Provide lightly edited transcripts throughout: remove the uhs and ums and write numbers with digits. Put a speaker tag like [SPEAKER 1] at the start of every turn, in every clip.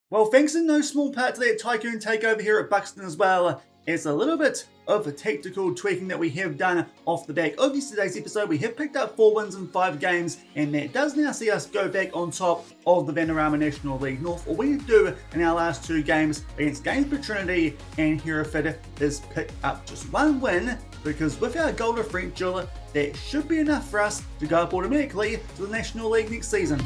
[SPEAKER 1] Well, thanks in no small part to that Tycoon takeover here at Buxton as well. It's a little bit of a tactical tweaking that we have done off the back of yesterday's episode. We have picked up 4 wins in 5 games, and that does now see us go back on top of the Vanarama National League North. All we need to do in our last 2 games against Gainsborough Trinity and Hereford is pick up just 1 win, because with our goal differential, that should be enough for us to go up automatically to the National League next season.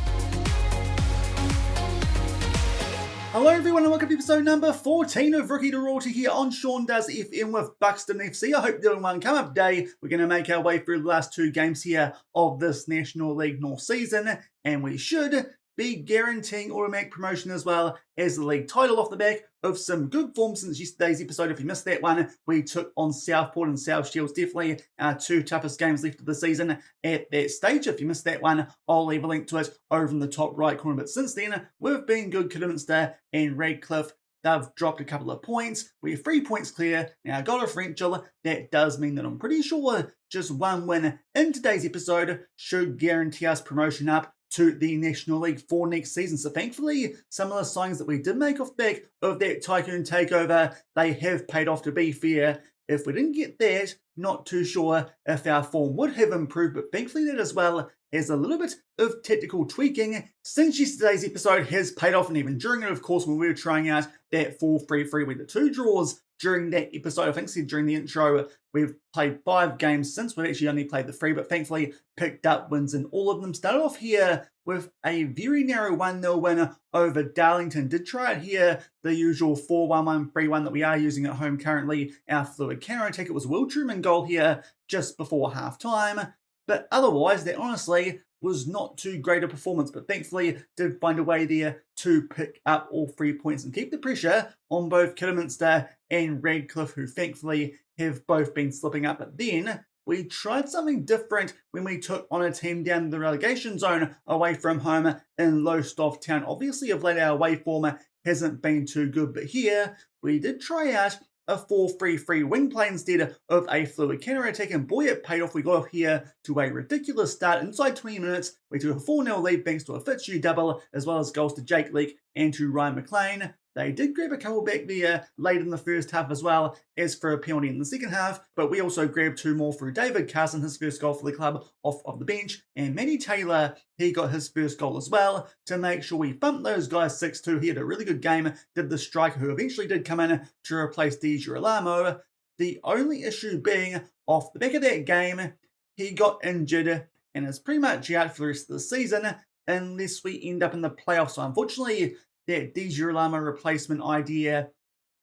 [SPEAKER 1] Hello everyone and welcome to episode number 14 of Rookie to Royalty here on Shaun Does FM with Buxton FC. I hope you're doing well. Come up day, we're going to make our way through the last 2 games here of this National League North season, and we should be guaranteeing automatic promotion as well as the league title off the back of some good form since yesterday's episode. If you missed that one, we took on Southport and South Shields, definitely our 2 toughest games left of the season at that stage. If you missed that one, I'll leave a link to it over in the top right corner. But since then, we've been good. Kidderminster and Redcliffe, they've dropped a couple of points. We're 3 points clear. Now, goal differential, that does mean that I'm pretty sure just 1 win in today's episode should guarantee us promotion up to the National League for next season. So thankfully, some of the signings that we did make off the back of that Tycoon takeover, they have paid off. To be fair, if we didn't get that, not too sure if our form would have improved, but thankfully that as well as a little bit of technical tweaking since yesterday's episode has paid off, and even during it, of course, when we were trying out that 4-3-3 with the 2 draws during that episode. I think I said during the intro, we've played 5 games since. We've actually only played the 3, but thankfully picked up wins in all of them. Started off here with a very narrow 1-0 win over Darlington. Did try it here, the usual 4-1-1, 3-1 that we are using at home currently. Our fluid counter attack, it was Will Truman goal here just before half time. But otherwise, that honestly was not too great a performance, but thankfully did find a way there to pick up all 3 points and keep the pressure on both Kidderminster and Redcliffe, who thankfully have both been slipping up. But then we tried something different when we took on a team down in the relegation zone away from home in Lowestoft Town. Obviously, of late our away form hasn't been too good, but here we did try out a 4-3-3 wing play instead of a fluid counter attack, and boy, it paid off. We got off here to a ridiculous start. Inside 20 minutes, we took a 4-0 lead thanks to a Fitzhugh double, as well as goals to Jake Leake and to Ryan McLean. They did grab a couple back there late in the first half as well as for a penalty in the second half, but we also grabbed 2 more through David Carson, his first goal for the club off of the bench, and Matty Taylor, he got his first goal as well to make sure we bumped those guys 6-2. He had a really good game, did the striker who eventually did come in to replace Di Girolamo. The only issue being off the back of that game, he got injured and is pretty much out for the rest of the season unless we end up in the playoffs. So unfortunately, that Di Girolamo replacement idea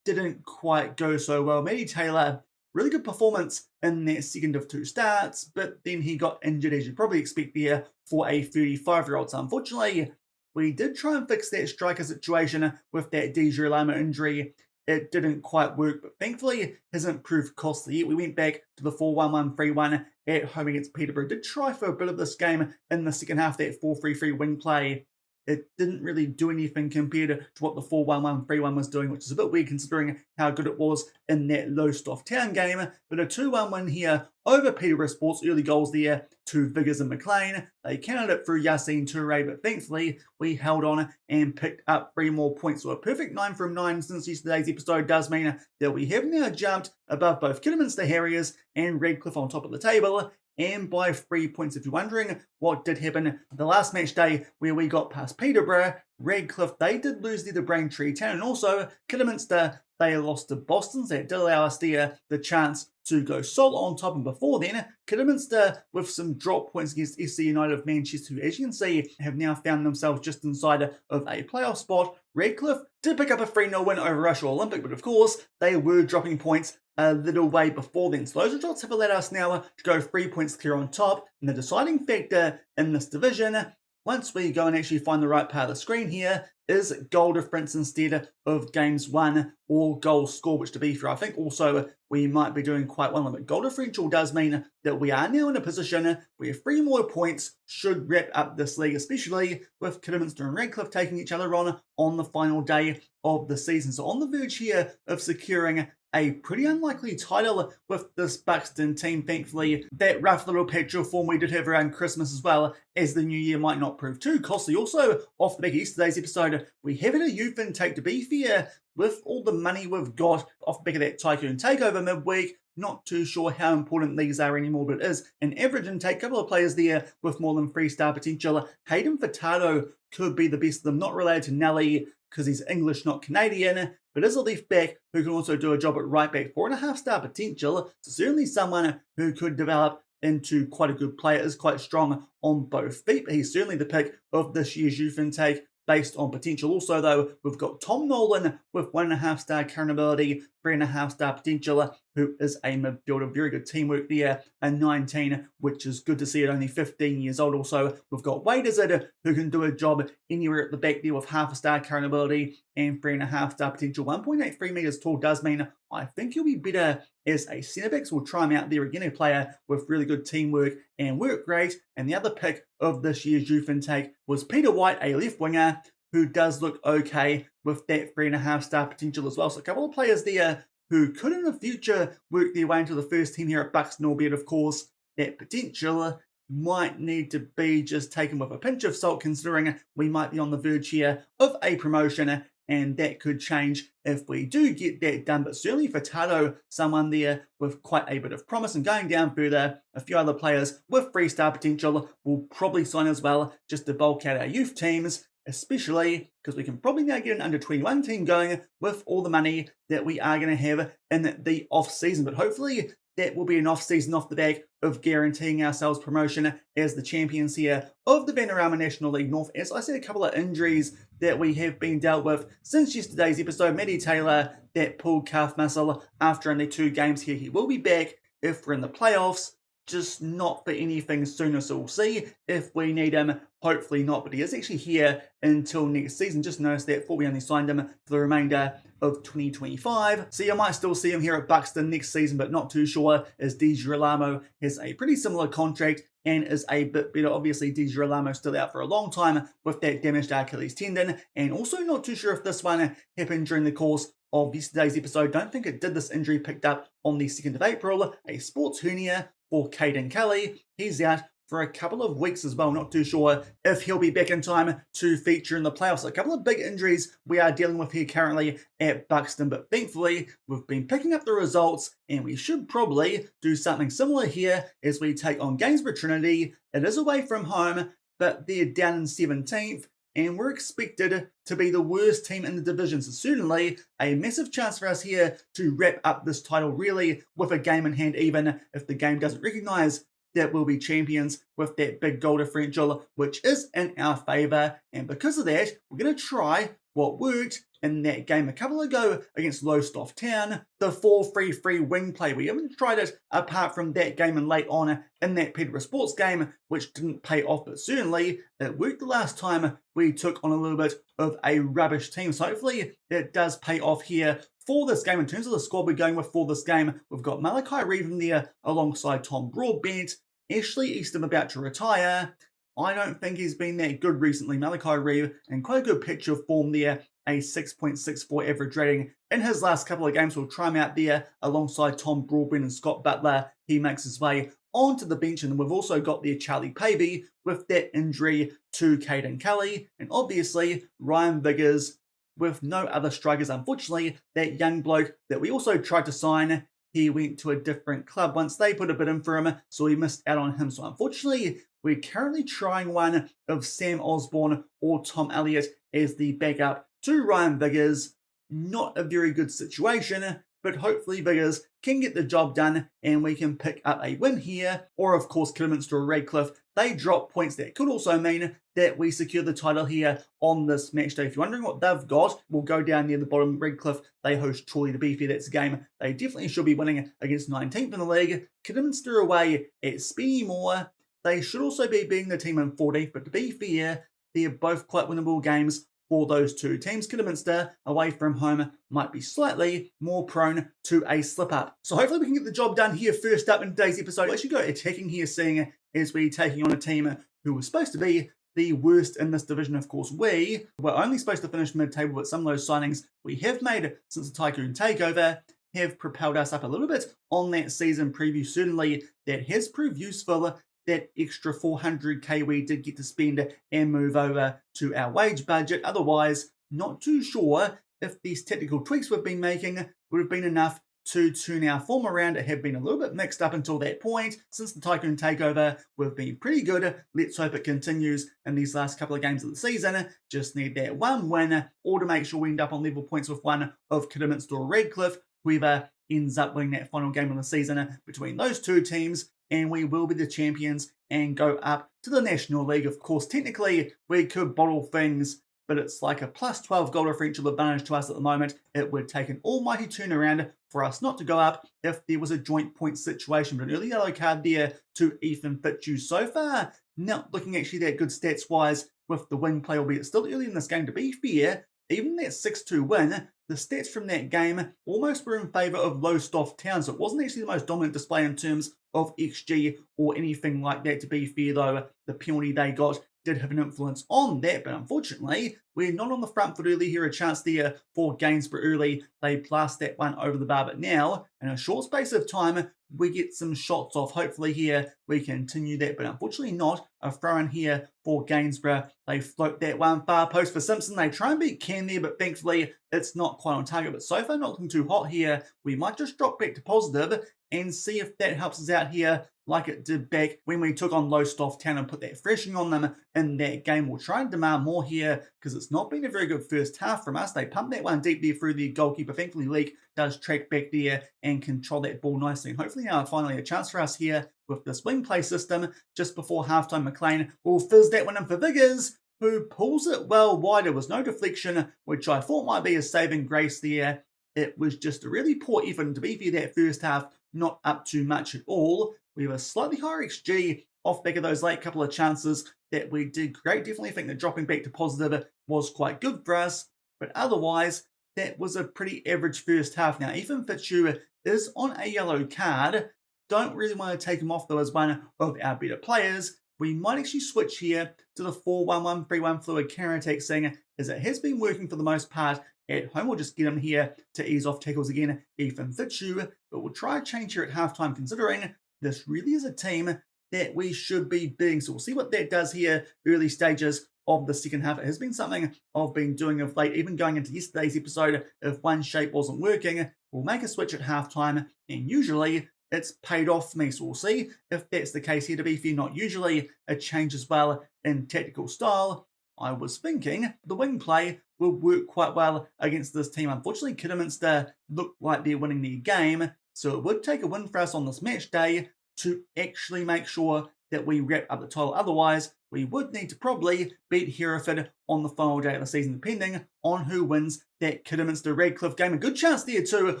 [SPEAKER 1] didn't quite go so well. Matty Taylor, really good performance in that second of 2 starts, but then he got injured, as you'd probably expect there, for a 35-year-old. So unfortunately, we did try and fix that striker situation with that Di Girolamo injury. It didn't quite work, but thankfully it hasn't proved costly yet. We went back to the 4-1-1, 3-1 at home against Peterborough. Did try for a bit of this game in the second half, that 4-3-3 wing play. It didn't really do anything compared to what the 4-1-1, 3-1 was doing, which is a bit weird considering how good it was in that Lowestoft Town game. But a 2-1 win here over Peterborough Sports. Early goals there to Viggers and McLean. They counted it through Yassine Toure, but thankfully we held on and picked up 3 more points. So a perfect 9 from 9 since yesterday's episode does mean that we have now jumped above both Kidderminster Harriers and Redcliffe on top of the table, and by 3 points. If you're wondering what did happen the last match day where we got past Peterborough, Redcliffe, they did lose their to Braintree Town, and also Kidderminster, they lost to Boston, so that did allow us there the chance to go solo on top. And before then, Kidderminster with some drop points against SC United of Manchester, who, as you can see, have now found themselves just inside of a playoff spot. Redcliffe did pick up a 3-0 win over Russia Olympic, but of course, they were dropping points a little way before then. So those results have allowed us now to go 3 points clear on top. And the deciding factor in this division, once we go and actually find the right part of the screen here, is goal difference instead of games won or goals scored, which to be fair, I think also we might be doing quite well. But goal differential does mean that we are now in a position where 3 more points should wrap up this league, especially with Kidderminster and Redcliffe taking each other on the final day of the season. So on the verge here of securing a pretty unlikely title with this Buxton team. Thankfully, that rough little patch of form we did have around Christmas as well as the new year might not prove too costly. Also, off the back of yesterday's episode, we have had a youth intake. To be fair, with all the money we've got off the back of that Tycoon takeover midweek, not too sure how important these are anymore, but it is an average intake. Couple of players there with more than 3-star potential. Hayden Furtado could be the best of them, not related to Nelly because he's English, not Canadian, but is a left back who can also do a job at right back. 4.5-star potential, so certainly someone who could develop into quite a good player, is quite strong on both feet, but he's certainly the pick of this year's youth intake based on potential. Also, though, we've got Tom Nolan with 1.5-star current ability, 3.5-star potential, who is a midfielder. Very good teamwork there, a 19, which is good to see at only 15 years old. Also, we've got Wade Izzard, who can do a job anywhere at the back there with 0.5-star current ability and 3.5-star potential. 1.83 metres tall does mean I think he'll be better as a centre-back, so we'll try him out there again, a player with really good teamwork and work rate. And the other pick of this year's youth intake was Peter White, a left winger, who does look okay with that 3.5-star potential as well. So a couple of players there who could in the future work their way into the first team here at Buxton, albeit of course that potential might need to be just taken with a pinch of salt, considering we might be on the verge here of a promotion, and that could change if we do get that done. But certainly Furtado, someone there with quite a bit of promise. And going down further, a few other players with 3-star potential will probably sign as well, just to bulk out our youth teams, especially because we can probably now get an under-21 team going with all the money that we are going to have in the off-season. But hopefully that will be an off-season off the back of guaranteeing ourselves promotion as the champions here of the Vanarama National League North. As I said, a couple of injuries that we have been dealt with since yesterday's episode. Matty Taylor, that pulled calf muscle after only 2 games here. He will be back if we're in the playoffs, just not for anything sooner. So we'll see if we need him. Hopefully not, but he is actually here until next season. Just noticed that before we only signed him for the remainder of 2025. So you might still see him here at Buxton next season, but not too sure, as Di Girolamo has a pretty similar contract and is a bit better. Obviously, Di Girolamo still out for a long time with that damaged Achilles tendon, and also not too sure if this one happened during the course of yesterday's episode. Don't think it did. This injury picked up on the 2nd of April, a sports hernia for Caden Kelly. He's out for a couple of weeks as well. Not too sure if he'll be back in time to feature in the playoffs. A couple of big injuries we are dealing with here currently at Buxton, but thankfully we've been picking up the results, and we should probably do something similar here as we take on Gainsborough Trinity. It is away from home, but they're down in 17th, and we're expected to be the worst team in the division. So certainly a massive chance for us here to wrap up this title, really with a game in hand, even if the game doesn't recognise that we'll be champions with that big goal differential, which is in our favour. And because of that, we're going to try what worked in that game a couple ago against Lowestoft Town, the 4-3-3 wing play. We haven't tried it apart from that game and late on in that Peterborough Sports game, which didn't pay off, but certainly it worked the last time we took on a little bit of a rubbish team. So hopefully it does pay off here for this game. In terms of the squad we're going with for this game, we've got Malachi Reeve in there alongside Tom Broadbent. Ashley Easton about to retire. I don't think he's been that good recently. Malachi Reeve in quite a good pitch of form there, a 6.64 average rating in his last couple of games. We'll try him out there alongside Tom Broadbent and Scott Butler. He makes his way onto the bench, and then we've also got there Charlie Pavey with that injury to Caden Kelly, and obviously Ryan Viggers with no other strikers. Unfortunately, that young bloke that we also tried to sign, he went to a different club once they put a bid in for him, so we missed out on him. So unfortunately, we're currently trying one of Sam Osborne or Tom Elliott as the backup to Ryan Viggers. Not a very good situation, but hopefully Viggers can get the job done and we can pick up a win here. Or of course, Kidderminster or Redcliffe, they drop points. That could also mean that we secure the title here on this match day. If you're wondering what they've got, we'll go down near the bottom. Redcliffe, they host Chorley. To be fair, that's a game they definitely should be winning against 19th in the league. Kidderminster away at Speedymore, they should also be beating the team in 14th, but to be fair, they're both quite winnable games for those two teams. Kidderminster away from home might be slightly more prone to a slip-up. So hopefully we can get the job done here first up in today's episode. Let's go attacking here, seeing as we're taking on a team who was supposed to be the worst in this division. Of course, we were only supposed to finish mid-table, but some of those signings we have made since the Tycoon takeover have propelled us up a little bit on that season preview. Certainly that has proved useful. That extra 400k we did get to spend and move over to our wage budget. Otherwise, not too sure if these technical tweaks we've been making would have been enough to turn our form around. It had been a little bit mixed up until that point. Since the Tycoon takeover, we've been pretty good. Let's hope it continues in these last couple of games of the season. Just need that one win, or to make sure we end up on level points with one of Kidderminster or Redcliffe. Whoever ends up winning that final game of the season between those two teams, and we will be the champions and go up to the National League. Of course, technically, we could bottle things, but it's like a plus 12 goal differential advantage to us at the moment. It would take an almighty turnaround for us not to go up if there was a joint point situation. But an early yellow card there to Ethan Fitzhugh so far. Not looking actually that good stats-wise with the wing play, albeit still early in this game. To be fair, even that 6-2 win, the stats from that game almost were in favour of Lowestoft Town, so it wasn't actually the most dominant display in terms of XG or anything like that. To be fair though, the penalty they got did have an influence on that, but unfortunately, we're not on the front foot early here. A chance there for Gainsborough early. They blast that one over the bar, but now, in a short space of time, we get some shots off. Hopefully here, we continue that, but unfortunately not. A throw in here for Gainsborough. They float that one far post for Simpson. They try and beat Ken there, but thankfully, it's not quite on target. But so far, not looking too hot here. We might just drop back to positive and see if that helps us out here like it did back when we took on Lowestoft Town and put that freshing on them in that game. We'll try and demand more here because it's not been a very good first half from us. They pumped that one deep there through the goalkeeper. Thankfully, Leek does track back there and control that ball nicely. And hopefully now finally a chance for us here with this wing play system. Just before halftime, McLean will fizz that one in for Viggers, who pulls it well wide. There was no deflection, which I thought might be a saving grace there. It was just a really poor effort, and to be fair, that first half, not up to much at all. We have a slightly higher XG off back of those late couple of chances that we did great. Definitely think that dropping back to positive was quite good for us, but otherwise, that was a pretty average first half. Now, Ethan Fitzhugh is on a yellow card. Don't really want to take him off though as one of our better players. We might actually switch here to the 4-1-1-3-1 fluid counter-attack, seeing as it has been working for the most part at home. We'll just get him here to ease off tackles again, Ethan Fitzhugh, but we'll try a change here at halftime considering this really is a team that we should be beating. So we'll see what that does here, early stages of the second half. It has been something I've been doing of late, even going into yesterday's episode. If one shape wasn't working, we'll make a switch at halftime, and usually it's paid off for me. So we'll see if that's the case here. To be fair, not usually a change as well in tactical style. I was thinking the wing play will work quite well against this team. Unfortunately, Kidderminster look like they're winning their game, so it would take a win for us on this match day to actually make sure that we wrap up the title. Otherwise, we would need to probably beat Hereford on the final day of the season, depending on who wins that Kidderminster Redcliffe game. A good chance there too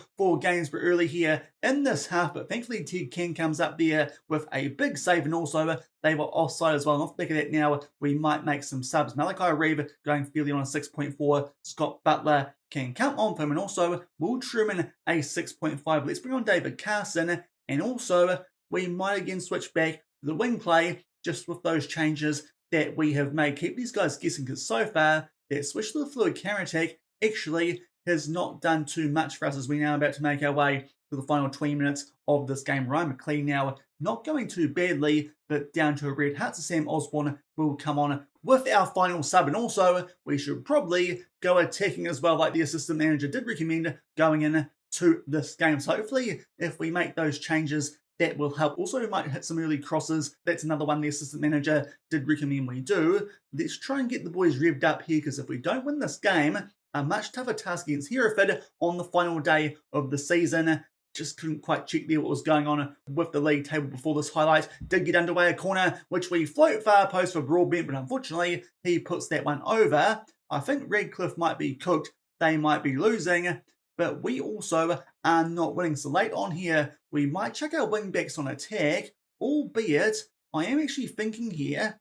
[SPEAKER 1] for Gainsborough early here in this half, but thankfully Ted Ken comes up there with a big save, and also they were offside as well. And off the back of that now, we might make some subs. Malachi Reeve going fairly on a 6.4. Scott Butler can come on for him, and also Will Truman a 6.5. Let's bring on David Carson, and also we might again switch back to the wing play just with those changes that we have made. Keep these guys guessing, because so far that switch to the fluid counter-attack actually has not done too much for us as we now about to make our way to the final 20 minutes of this game. Ryan McLean now not going too badly, but down to a red. Hearts of Sam Osborne will come on with our final sub, and also we should probably go attacking as well, like the assistant manager did recommend going in to this game. So hopefully if we make those changes, that will help. Also, we might hit some early crosses. That's another one the assistant manager did recommend we do. Let's try and get the boys revved up here, because if we don't win this game, a much tougher task against Hereford on the final day of the season. Just couldn't quite check there what was going on with the league table before this highlight. Did get underway a corner, which we float far post for Broadbent, but unfortunately, he puts that one over. I think Redcliffe might be cooked. They might be losing, but we also are not winning. So late on here, we might check our wing backs on attack, albeit I am actually thinking here,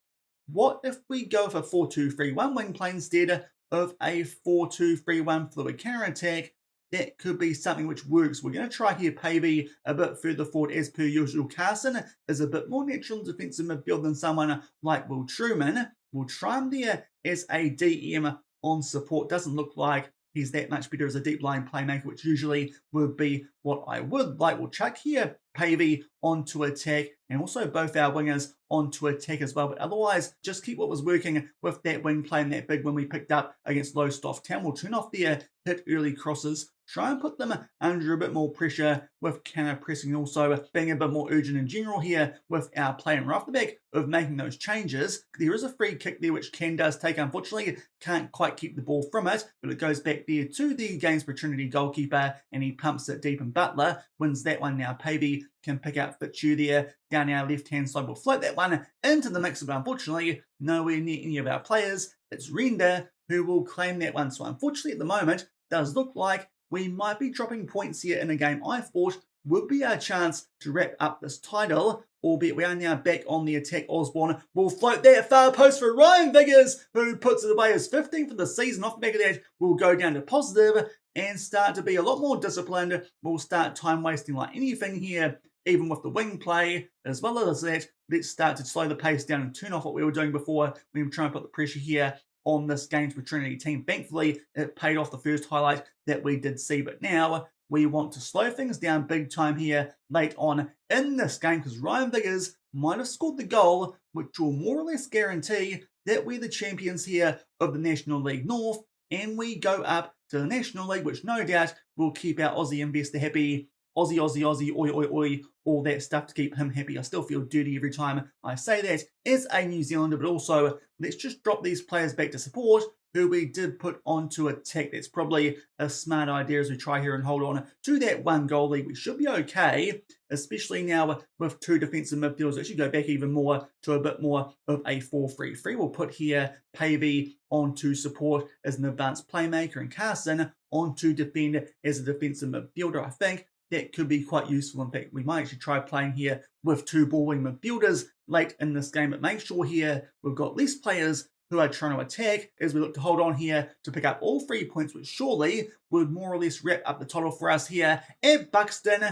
[SPEAKER 1] what if we go for a 4-2-3-1 wing play instead of a 4-2-3-1 fluid counter attack? That could be something which works. We're going to try here Pavey a bit further forward as per usual. Carson is a bit more natural in defensive midfield than someone like Will Truman. We'll try him there as a DM on support. Doesn't look like he's that much better as a deep line playmaker, which usually would be what I would like. We'll chuck here Pavey onto attack, and also both our wingers onto attack as well. But otherwise, just keep what was working with that wing play and that big win we picked up against Lowestoft Town. We'll turn off their hit early crosses, try and put them under a bit more pressure with counter pressing, and also being a bit more urgent in general here with our play. And right off the back of making those changes, there is a free kick there which Ken does take. Unfortunately, can't quite keep the ball from it, but it goes back there to the Gainsborough Trinity goalkeeper, and he pumps it deep, and Butler wins that one. Now Pavey can pick up Fitzhugh there down our left-hand side. We'll float that one into the mix, but unfortunately, nowhere near any of our players. It's Render who will claim that one. So unfortunately, at the moment, does look like we might be dropping points here in a game I thought would be our chance to wrap up this title, albeit we are now back on the attack. Osborne will float that far post for Ryan Viggers, who puts it away as 15th for the season. Off the back of that, we'll go down to positive and start to be a lot more disciplined. We'll start time wasting like anything here, even with the wing play. As well as that, let's start to slow the pace down and turn off what we were doing before. We were trying to put the pressure here on this Gainsborough Trinity team. Thankfully, it paid off the first highlight that we did see, but now we want to slow things down big time here late on in this game, because Ryan Viggers might have scored the goal, which will more or less guarantee that we're the champions here of the National League North, and we go up to the National League, which no doubt will keep our Aussie investor happy. Aussie, Aussie, Aussie, oi, oi, oi, all that stuff to keep him happy. I still feel dirty every time I say that as a New Zealander, but also let's just drop these players back to support, who we did put onto attack. That's probably a smart idea as we try here and hold on to that one goal lead. We should be okay, especially now with two defensive midfielders. Actually go back even more to a bit more of a 4-3-3. We'll put here Pavey onto support as an advanced playmaker, and Carson onto defend as a defensive midfielder. I think that could be quite useful. In fact, we might actually try playing here with two ball-wing midfielders late in this game, but make sure here we've got less players who are trying to attack as we look to hold on here to pick up all 3 points, which surely would more or less wrap up the title for us here at Buxton.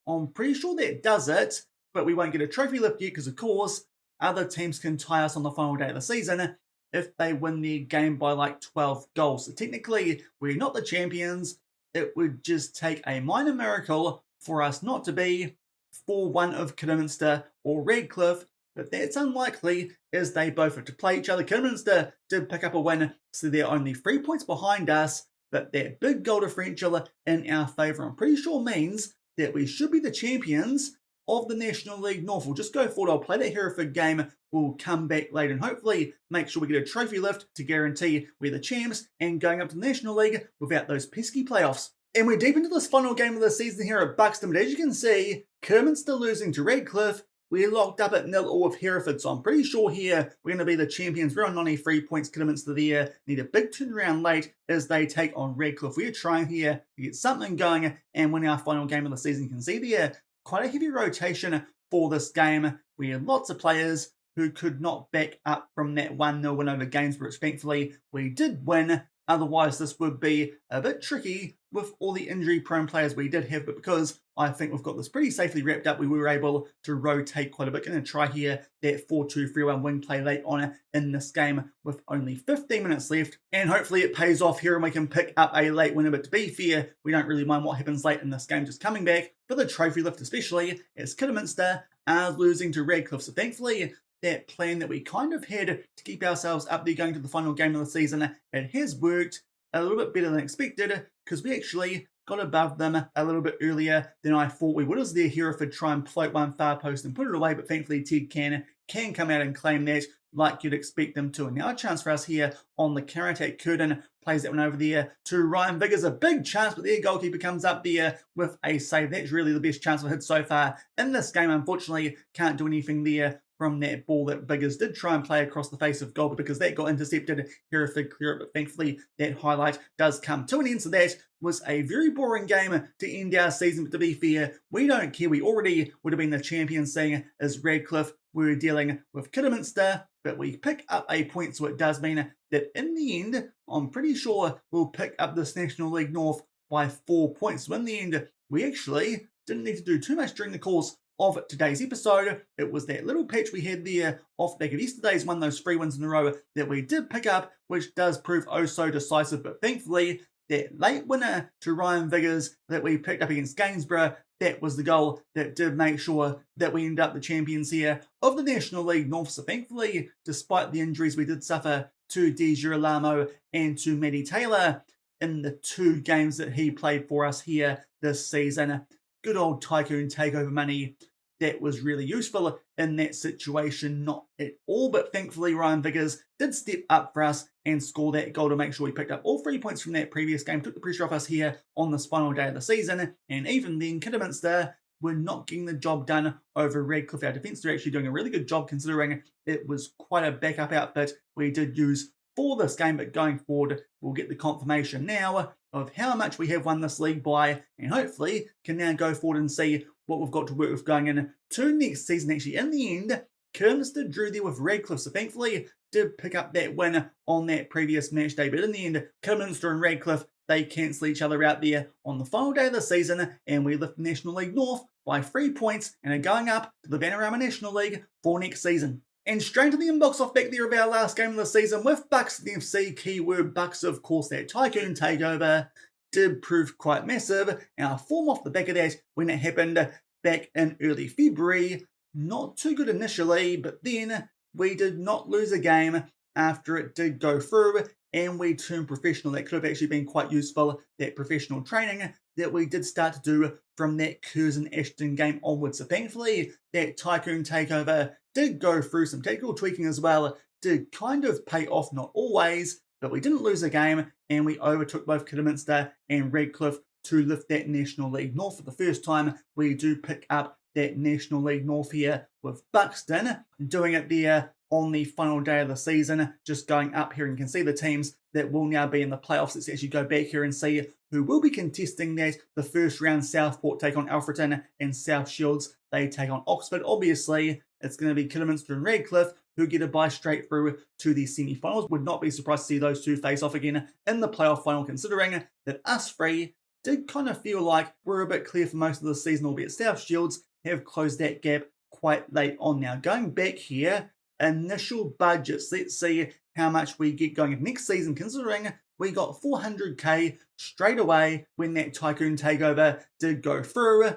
[SPEAKER 1] I'm pretty sure that does it, but we won't get a trophy lift yet because, of course, other teams can tie us on the final day of the season if they win their game by like 12 goals. So technically, we're not the champions. It would just take a minor miracle for us not to be for one of Kidderminster or Redcliffe, but that's unlikely as they both have to play each other. Kidderminster did pick up a win, so they're only 3 points behind us, but that big goal differential in our favour, I'm pretty sure means that we should be the champions of the National League North. We'll just go forward. I'll play that Hereford game. We'll come back later and hopefully make sure we get a trophy lift to guarantee we're the champs and going up to the National League without those pesky playoffs. And we're deep into this final game of the season here at Buxton, but as you can see, Kidderminster losing to Redcliffe. We're locked up at 0-0 with Hereford, so I'm pretty sure here we're going to be the champions. We're on 93 points. Kidderminster there need a big turnaround late as they take on Redcliffe. We're trying here to get something going and win our final game of the season. You can see there quite a heavy rotation for this game. We have lots of players who could not back up from that 1-0 win over Gainsborough, which thankfully we did win. Otherwise, this would be a bit tricky with all the injury-prone players we did have, but because I think we've got this pretty safely wrapped up, we were able to rotate quite a bit. Going to try here that 4-2-3-1 wing play late on in this game with only 15 minutes left, and hopefully it pays off here and we can pick up a late winner. But to be fair, we don't really mind what happens late in this game, just coming back for the trophy lift, especially as Kidderminster are losing to Redcliffe. So thankfully, that plan that we kind of had to keep ourselves up there going to the final game of the season, it has worked a little bit better than expected, because we actually got above them a little bit earlier than I thought we would. As their Hereford try and float one far post and put it away, but thankfully Ted can come out and claim that like you'd expect them to. And now a chance for us here on the counter-attack. Curtin plays that one over there to Ryan Viggers. A big chance, but their goalkeeper comes up there with a save. That's really the best chance we've had so far in this game. Unfortunately, can't do anything there from that ball that Viggers did try and play across the face of goal, but because that got intercepted, Hereford clear it. But thankfully, that highlight does come to an end. So that was a very boring game to end our season. But to be fair, we don't care. We already would have been the champions, seeing as Redcliffe were dealing with Kidderminster, but we pick up a point. So it does mean that in the end, I'm pretty sure we'll pick up this National League North by 4 points. So in the end, we actually didn't need to do too much during the course of today's episode. It was that little patch we had there off the back of yesterday's one, those 3 wins in a row that we did pick up, which does prove oh so decisive. But thankfully, that late winner to Ryan Viggers that we picked up against Gainsborough. That was the goal that did make sure that we ended up the champions here of the National League North. So thankfully, despite the injuries we did suffer to Di Girolamo and to Matty Taylor in the 2 games that he played for us here this season, good old Tycoon takeover money, that was really useful in that situation, not at all, but thankfully Ryan Viggers did step up for us and score that goal to make sure we picked up all 3 points from that previous game, took the pressure off us here on this final day of the season, and even then Kidderminster were not getting the job done over Redcliffe. Our defence are actually doing a really good job considering it was quite a backup outfit we did use for this game, but going forward we'll get the confirmation now of how much we have won this league by, and hopefully can now go forward and see what we've got to work with going in to next season. Actually, in the end, Kidderminster drew there with Redcliffe, so thankfully did pick up that win on that previous match day. But in the end, Kidderminster and Redcliffe, they cancel each other out there on the final day of the season, and we lift the National League North by 3 points and are going up to the Vanarama National League for next season. And straight to the inbox off back there of our last game of the season with Buxton FC, keyword Bucks, of course. That Tycoon takeover did prove quite massive, and our form off the back of that when it happened back in early February, not too good initially, but then we did not lose a game after it did go through, and we turned professional. That could have actually been quite useful, that professional training that we did start to do from that Curzon Ashton game onwards. So thankfully, that Tycoon takeover did go through, some tactical tweaking as well, did kind of pay off, not always, but we didn't lose a game, and we overtook both Kidderminster and Redcliffe to lift that National League North. For the first time, we do pick up that National League North here with Buxton, doing it there on the final day of the season, just going up here, and you can see the teams that will now be in the playoffs. Let's actually go back here and see who will be contesting that. The first round, Southport take on Alfreton, and South Shields, they take on Oxford. Obviously, it's going to be Kidderminster and Redcliffe who get a bye straight through to the semi-finals. Would not be surprised to see those two face off again in the playoff final, considering that us three did kind of feel like we're a bit clear for most of the season, albeit South Shields have closed that gap quite late on now. Going back here, initial budgets. Let's see how much we get going next season, considering we got 400k straight away when that Tycoon takeover did go through.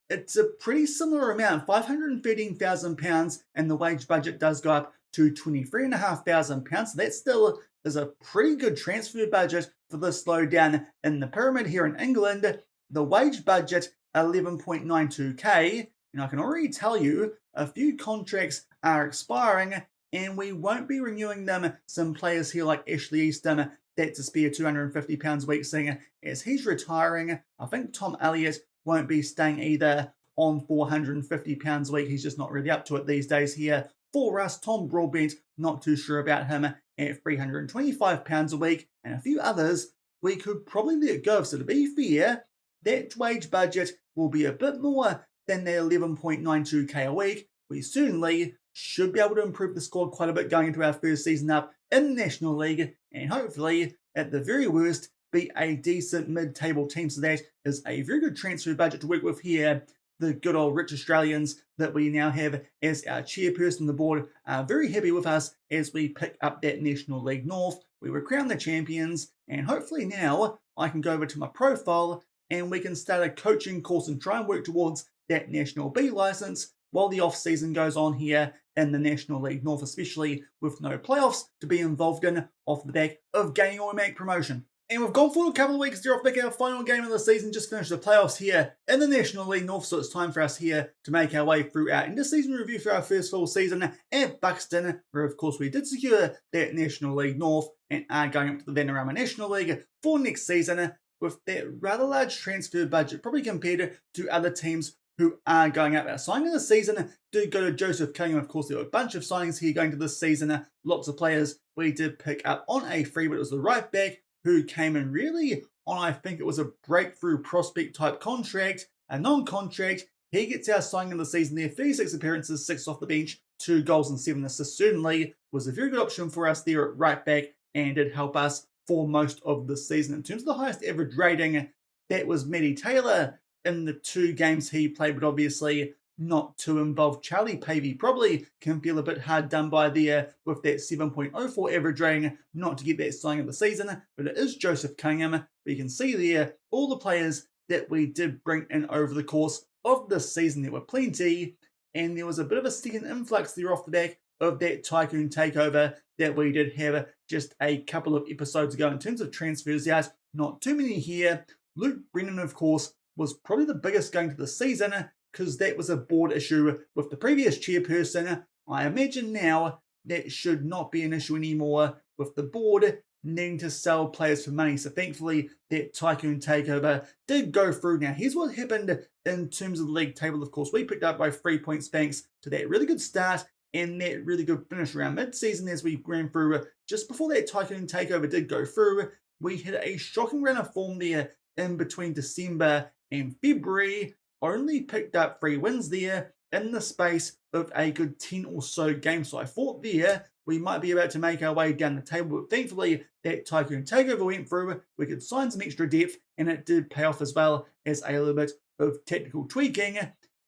[SPEAKER 1] It's a pretty similar amount, £513,000, and the wage budget does go up to £23,500. So that still is a pretty good transfer budget for the slowdown in the pyramid here in England. The wage budget, 11.92k, and I can already tell you a few contracts are expiring, and we won't be renewing them. Some players here like Ashley Easton, that's a spare £250 a week, seeing as he's retiring. I think Tom Elliott won't be staying either on £450 a week. He's just not really up to it these days here. For us, Tom Broadbent, not too sure about him at £325 a week, and a few others we could probably let go of. So to be fair, that wage budget will be a bit more than their 11.92k a week. We certainly should be able to improve the squad quite a bit going into our first season up in the National League, and hopefully, at the very worst, be a decent mid-table team. So that is a very good transfer budget to work with here. The good old rich Australians that we now have as our chairperson on the board are very happy with us as we pick up that National League North. We were crowned the champions, and hopefully now I can go over to my profile and we can start a coaching course and try and work towards that National B licence while the off-season goes on here in the National League North, especially with no playoffs to be involved in off the back of gaining automatic promotion. And we've gone for a couple of weeks there off back our final game of the season, just finished the playoffs here in the National League North, so it's time for us here to make our way through our end-of-season review for our first full season at Buxton, where of course we did secure that National League North and are going up to the Vanarama National League for next season with that rather large transfer budget, probably compared to other teams who are going up. Our signing of the season did go to Joseph Cunningham. Of course, there were a bunch of signings here going to this season. Lots of players we did pick up on a free, but it was the right back who came in really on, I think it was a breakthrough prospect type contract, a non-contract. He gets our signing of the season there, 36 appearances, 6 off the bench, 2 goals and 7 assists. Certainly was a very good option for us there at right back and did help us for most of the season. In terms of the highest average rating, that was Matty Taylor in the 2 games he played, but obviously not to involve Charlie Pavey. Probably can feel a bit hard done by there with that 7.04 average rating, not to get that signing of the season, but it is Joseph Cunningham. But you can see there all the players that we did bring in over the course of this season. There were plenty, and there was a bit of a second influx there off the back of that Tycoon takeover that we did have just a couple of episodes ago. In terms of transfers out, not too many here. Luke Brennan, of course, was probably the biggest going to the season because that was a board issue with the previous chairperson. I imagine now that should not be an issue anymore with the board needing to sell players for money. So thankfully that Tycoon takeover did go through. Now here's what happened in terms of the league table. Of course, we picked up by 3 points thanks to that really good start and that really good finish around mid-season as we ran through. Just before that Tycoon takeover did go through, we had a shocking run of form there in between December and February. Only picked up 3 wins there in the space of a good 10 or so games. So I thought there we might be about to make our way down the table, but thankfully that Tycoon takeover went through. We could sign some extra depth, and it did pay off as well as a little bit of technical tweaking.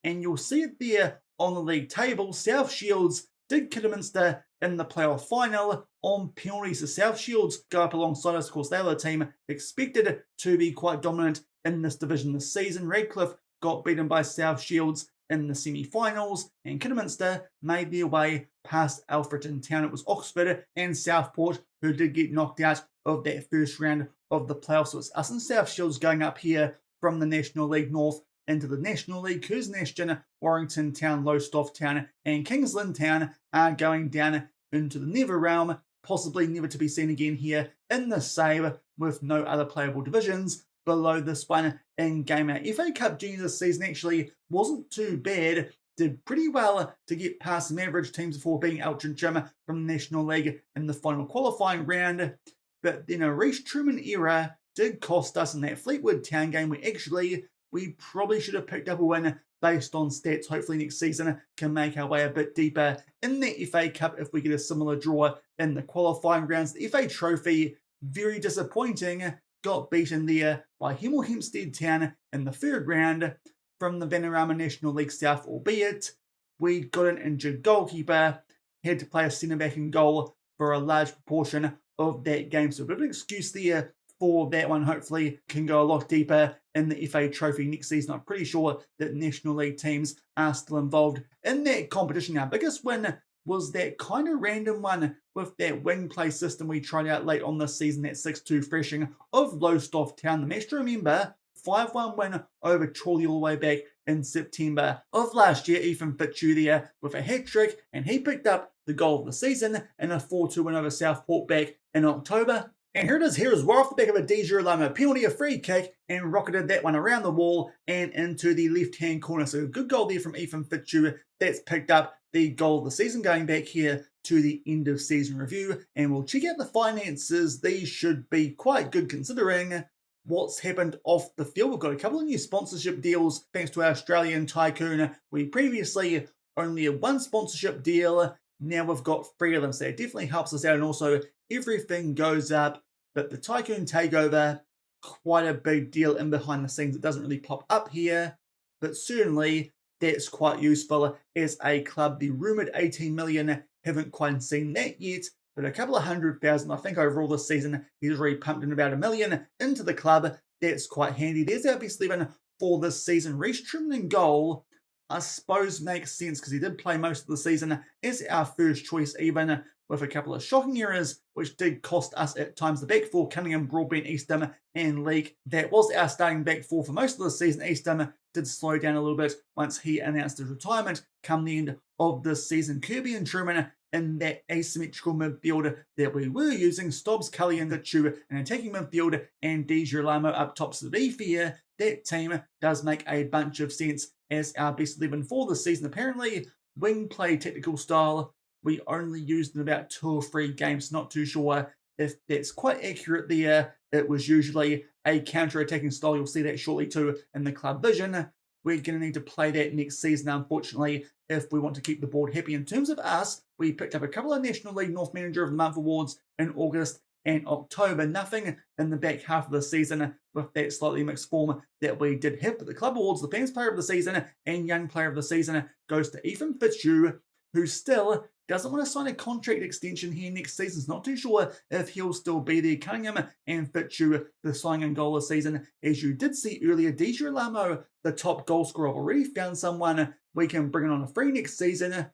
[SPEAKER 1] And you'll see it there on the league table. South Shields did Kidderminster in the playoff final on penalties. The South Shields go up alongside us. Of course, they were the team expected to be quite dominant in this division this season. Redcliffe got beaten by South Shields in the semi-finals, and Kidderminster made their way past Alfreton Town. It was Oxford and Southport who did get knocked out of that first round of the playoffs. So it's us and South Shields going up here from the National League North into the National League. Curzon Ashton, Warrington Town, Lowestoft Town and Kingsland Town are going down into the Never realm, possibly never to be seen again here in the save, with no other playable divisions below this one in game. Our FA Cup Junior this season actually wasn't too bad. Did pretty well to get past some average teams before being Altrincham from the National League in the final qualifying round. But then a Reece Truman error did cost us in that Fleetwood Town game where actually we probably should have picked up a win based on stats. Hopefully next season can make our way a bit deeper in the FA Cup if we get a similar draw in the qualifying rounds. The FA Trophy, very disappointing. Got beaten there by Hemel Hempstead Town in the third round from the Vanarama National League South, albeit we got an injured goalkeeper, had to play a centre-back in goal for a large proportion of that game. So a bit of an excuse there for that one. Hopefully can go a lot deeper in the FA Trophy next season. I'm pretty sure that National League teams are still involved in that competition. Our biggest win was that kind of random one with that wing play system we tried out late on this season, that 6-2 thrashing of Lowestoft Town. The match to remember, 5-1 win over Chorley all the way back in September of last year. Ethan Fitzhugh there with a hat-trick, and he picked up the goal of the season in a 4-2 win over Southport back in October. And here it is, here is right off the back of a De Girolamo penalty, a free kick, and rocketed that one around the wall and into the left-hand corner. So a good goal there from Ethan Fitzhugh. That's picked up the goal of the season going back here to the end of season review. And we'll check out the finances. These should be quite good considering what's happened off the field. We've got a couple of new sponsorship deals thanks to our Australian Tycoon. We previously only had one sponsorship deal. Now we've got 3 of them. So it definitely helps us out. And also everything goes up. But the Tycoon takeover, quite a big deal in behind the scenes. It doesn't really pop up here, but certainly that's quite useful as a club. The rumoured 18 million, haven't quite seen that yet, but a couple of 100,000, I think overall this season, he's already pumped in about $1 million into the club. That's quite handy. There's our best 11 for this season. Reece Truman in goal, I suppose makes sense because he did play most of the season as our first choice, even with a couple of shocking errors, which did cost us at times. The back four, Cunningham, Broadbent, Eastham, and Leake. That was our starting back four for most of the season. Eastham did slow down a little bit once he announced his retirement come the end of this season. Kirby and Truman in that asymmetrical midfield that we were using. Stobbs, Cully, and Fitzhugh in attacking midfield, and De Girolamo up top. So to be fair, that team does make a bunch of sense as our best 11 for the season. Apparently, wing play technical style, we only used in about 2 or 3 games. Not too sure if that's quite accurate there. It was usually a counter-attacking style. You'll see that shortly too in the club vision. We're going to need to play that next season, unfortunately, if we want to keep the board happy. In terms of us, we picked up a couple of National League North Manager of the Month awards in August and October. Nothing in the back half of the season with that slightly mixed form that we did have. But the club awards, the Fans Player of the Season and Young Player of the Season goes to Ethan Fitzhugh, who still doesn't want to sign a contract extension here next season. He's not too sure if he'll still be there. Cunningham and Fitzhugh, the signing and goal this season. As you did see earlier, Girolamo, the top goal scorer, already found someone we can bring on a free next season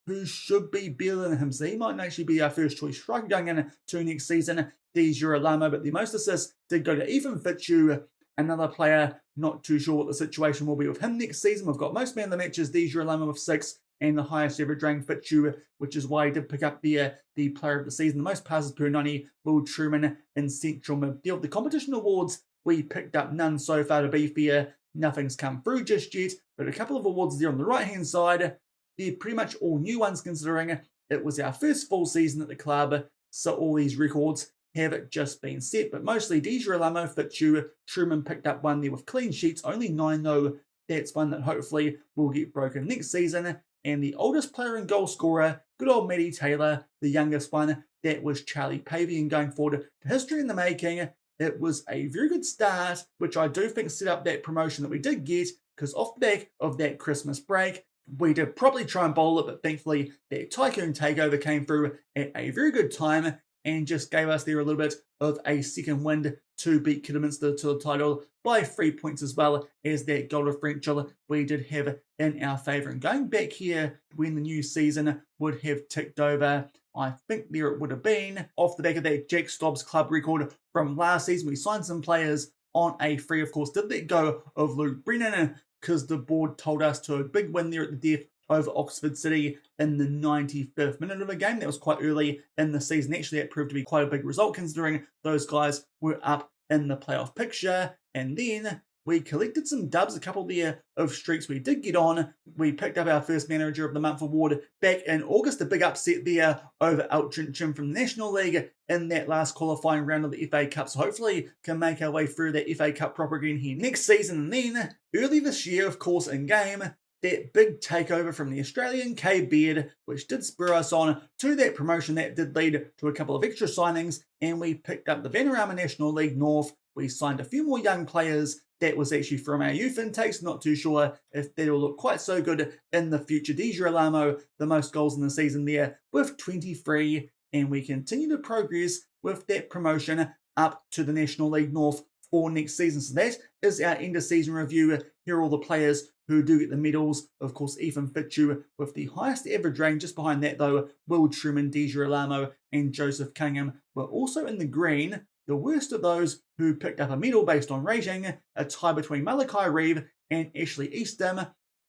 [SPEAKER 1] who should be better than him. So he might actually be our first choice striker going into next season, Girolamo. But the most assists did go to Ethan Fitzhugh, another player. Not too sure what the situation will be with him next season. We've got most man of the matches, Girolamo with 6, and the highest ever dragged Fitzhugh, which is why he did pick up the player of the season. The most passes per 90, Will Truman in central midfield. The competition awards, we picked up none so far, to be fair. Nothing's come through just yet, but a couple of awards there on the right-hand side. They're pretty much all new ones, considering it was our first full season at the club, so all these records have just been set. But mostly Girolamo, Fitzhugh, Truman picked up one there with clean sheets. Only 9 though. That's one that hopefully will get broken next season. And the oldest player and goal scorer, good old Matty Taylor. The youngest one, that was Charlie Pavey. And going forward to history in the making, it was a very good start, which I do think set up that promotion that we did get, because off the back of that Christmas break, we did probably try and bowl it, but thankfully that Tycoon takeover came through at a very good time and just gave us there a little bit of a second wind to beat Kidderminster to the title by 3 points, as well as that goal differential we did have in our favour. And going back here, when the new season would have ticked over, I think there it would have been off the back of that Jack Stobbs club record from last season. We signed some players on a free, of course, did let go of Luke Brennan because the board told us to a big win there at the death over Oxford City in the 95th minute of a game. That was quite early in the season. Actually, that proved to be quite a big result, considering those guys were up in the playoff picture. And then we collected some dubs, a couple there of streaks we did get on. We picked up our first Manager of the Month award back in August. A big upset there over Altrincham from the National League in that last qualifying round of the FA Cup. So hopefully can make our way through that FA Cup proper again here next season. And then early this year, of course, in game, that big takeover from the Australian Cape Beard, which did spur us on to that promotion. That did lead to a couple of extra signings, and we picked up the Vanarama National League North. We signed a few more young players. That was actually from our youth intakes. Not too sure if that'll look quite so good in the future. Girolamo, the most goals in the season there with 23, and we continue to progress with that promotion up to the National League North for next season. So that is our end of season review. Here are all the players who do get the medals. Of course, Ethan Fitzhugh with the highest ever drain. Just behind that, though, Will Truman, Girolamo, and Joseph Cunningham were also in the green. The worst of those who picked up a medal based on rating, a tie between Malachi Reeve and Ashley Eastham.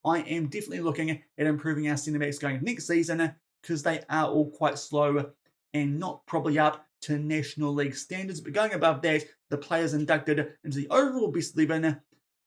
[SPEAKER 1] I am definitely looking at improving our centre backs going next season, because they are all quite slow and not probably up to National League standards. But going above that, the players inducted into the overall best 11,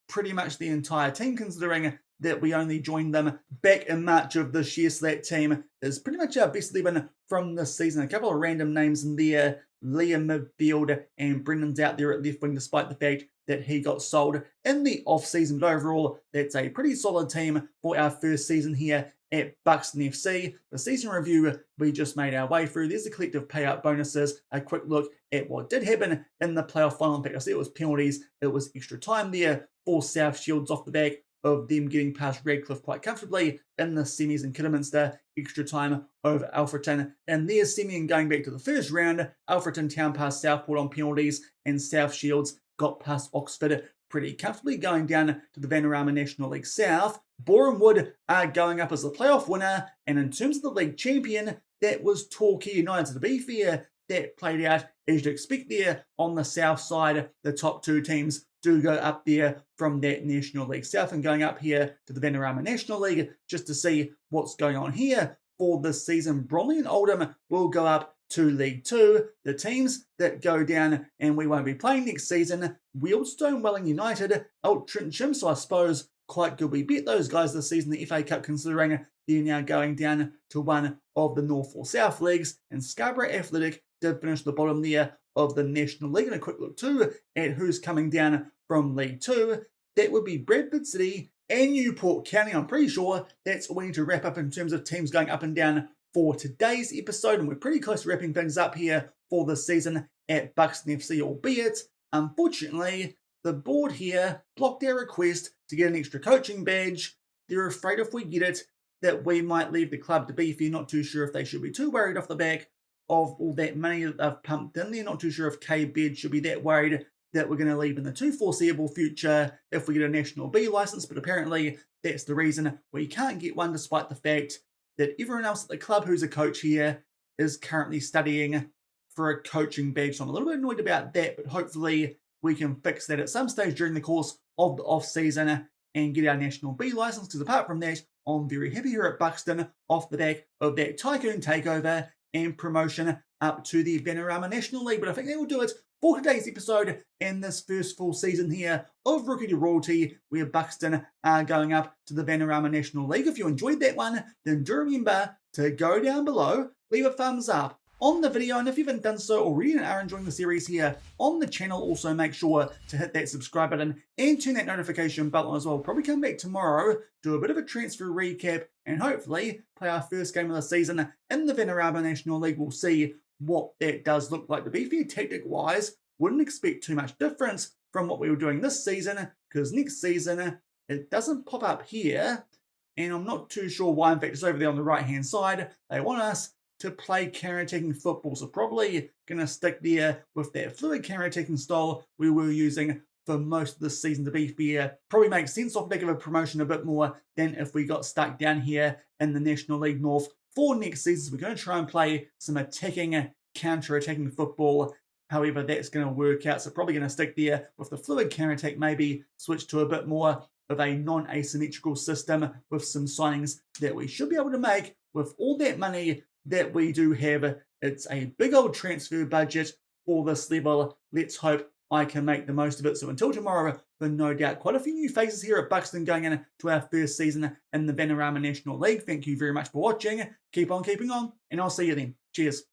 [SPEAKER 1] pretty much the entire team, considering that we only joined them back in March of this year. So that team is pretty much our best 11 from this season. A couple of random names in there. Liam midfield, and Brendan's out there at left wing, despite the fact that he got sold in the off-season. But overall, that's a pretty solid team for our first season here at Buxton FC. The season review we just made our way through. There's the collective payout bonuses. A quick look at what did happen in the playoff final. In fact, I see it was penalties. It was extra time there for South Shields off the back of them getting past Redcliffe quite comfortably in the semis, and Kidderminster extra time over Alfreton. And there's Simeon going back to the first round. Alfreton Town passed Southport on penalties, and South Shields got past Oxford pretty comfortably, going down to the Vanarama National League South. Boreham Wood are going up as the playoff winner, and in terms of the league champion, that was Torquay United. To be fair, that played out as you'd expect there on the south side. The top two teams do go up there from that National League South, and going up here to the Vanarama National League just to see what's going on here for this season. Bromley and Oldham will go up to League 2. The teams that go down and we won't be playing next season, Wealdstone, Welling United, Altrincham. So I suppose quite good we beat those guys this season, the FA Cup, considering they're now going down to one of the North or South leagues. And Scarborough Athletic did finish the bottom there of the National League. And a quick look too at who's coming down from League 2. That would be Bradford City and Newport County. I'm pretty sure that's all we need to wrap up in terms of teams going up and down for today's episode, and we're pretty close to wrapping things up here for this season at Buxton FC, albeit, unfortunately, the board here blocked our request to get an extra coaching badge. They're afraid if we get it, that we might leave the club to be fair. Not too sure if they should be too worried off the back of all that money that they've pumped in. They're not too sure if K-Bed should be that worried that we're going to leave in the too foreseeable future if we get a National B licence, but apparently that's the reason we can't get one, despite the fact that everyone else at the club who's a coach here is currently studying for a coaching badge. So I'm a little bit annoyed about that, but hopefully we can fix that at some stage during the course of the off-season and get our National B licence, because apart from that, I'm very happy here at Buxton off the back of that Tycoon takeover and promotion up to the Vanarama National League. But I think that will do it for today's episode and this first full season here of Rookie to Royalty, where Buxton are going up to the Vanarama National League. If you enjoyed that one, then do remember to go down below, leave a thumbs up on the video, and if you haven't done so already and are enjoying the series here on the channel, also make sure to hit that subscribe button and turn that notification bell on as well. Probably come back tomorrow, do a bit of a transfer recap, and hopefully play our first game of the season in the Vanarama National League. We'll see what that does look like. To be fair, tactic-wise, wouldn't expect too much difference from what we were doing this season, because next season it doesn't pop up here, and I'm not too sure why. In fact, it's over there on the right-hand side. They want us to play counter-attacking football, so probably going to stick there with that fluid counter-attacking style we were using for most of the season. To be fair, probably makes sense off the back of a promotion a bit more than if we got stuck down here in the National League North for next season. So we're going to try and play some attacking, counter-attacking football, however that's going to work out. So probably going to stick there with the fluid counter-attack, maybe switch to a bit more of a non-asymmetrical system with some signings that we should be able to make with all that money that we do have. It's a big old transfer budget for this level. Let's hope I can make the most of it. So until tomorrow, for no doubt quite a few new faces here at Buxton going into our first season in the Vanarama National League. Thank you very much for watching. Keep on keeping on, and I'll see you then. Cheers.